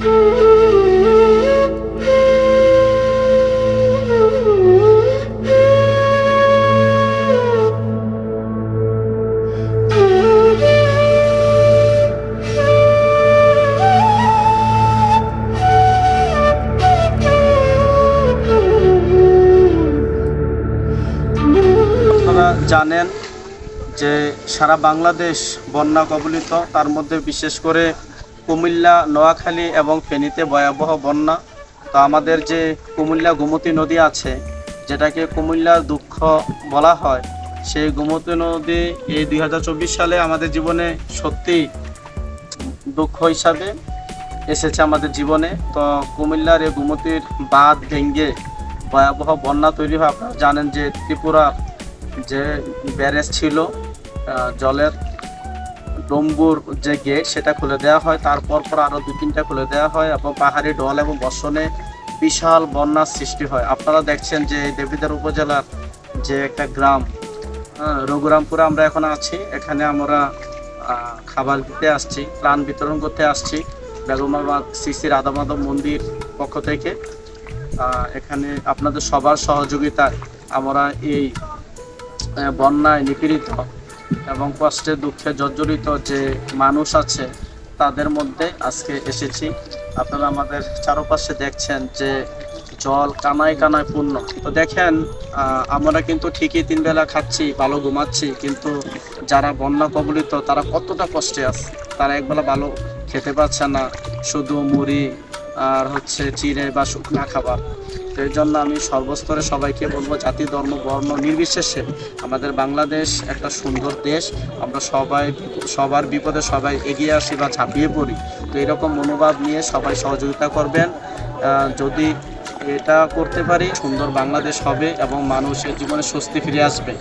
আপনারা জানেন যে সারা বাংলাদেশ বন্যা কবলিত, তার মধ্যে বিশেষ করে কুমিল্লা, নোয়াখালী এবং ফেনীতে ভয়াবহ বন্যা। তো আমাদের যে কুমিল্লা গোমতী নদী আছে, যেটাকে কুমিল্লার দুঃখ বলা হয়, সেই গোমতী নদী এই 2024 সালে আমাদের জীবনে সত্যি দুঃখ হিসাবে এসেছে আমাদের জীবনে। তো কুমিল্লার এই গোমতীর বাঁধ ভেঙে ভয়াবহ বন্যা তৈরি হয়। আপনারা জানেন যে ত্রিপুরার যে ব্যারেজ ছিল, জলের ডম্বুর যে গেট, সেটা খুলে দেওয়া হয়। তারপর আরও 2-3টা খুলে দেওয়া হয় এবং পাহাড়ি ঢল এবং বর্ষণে বিশাল বন্যার সৃষ্টি হয়। আপনারা দেখছেন যে দেবিদ্বার উপজেলার যে একটা গ্রাম রঘুরামপুরে আমরা এখন আছি, এখানে আমরা খাবার দিতে আসছি, ত্রাণ বিতরণ করতে আসছি বেগমাবাদ শ্রী রাধা মাধব মন্দির পক্ষ থেকে। এখানে আপনাদের সবার সহযোগিতায় আমরা এই বন্যায় নিপীড়িত এবং কষ্টে দুঃখে জর্জরিত যে মানুষ আছে তাদের মধ্যে আজকে এসেছি। আপনারা আমাদের চারপাশে দেখছেন যে জল কানায় কানায় পূর্ণ। তো দেখেন, আমরা কিন্তু ঠিকই 3 বেলা খাচ্ছি, ভালো ঘুমাচ্ছি, কিন্তু যারা বন্যা কবলিত তারা কতটা কষ্টে আছে। তারা একবেলা ভালো খেতে পাচ্ছে না, শুধু মুড়ি আর চিড়ে বা শুকনা খাবার। তো এই জন্য আমি সর্বস্তরে সবাইকে বলবো, জাতি ধর্ম বর্ণ নির্বিশেষে আমাদের বাংলাদেশ একটা সুন্দর দেশ। আমরা সবাই সবার বিপদে সবাই এগিয়ে আসি বা ঝাঁপিয়ে পড়ি। তো এরকম মনোভাব নিয়ে সবাই সহযোগিতা করবেন। যদি এটা করতে পারি, সুন্দর বাংলাদেশ হবে এবং মানুষের জীবনে স্বস্তি ফিরে আসবে।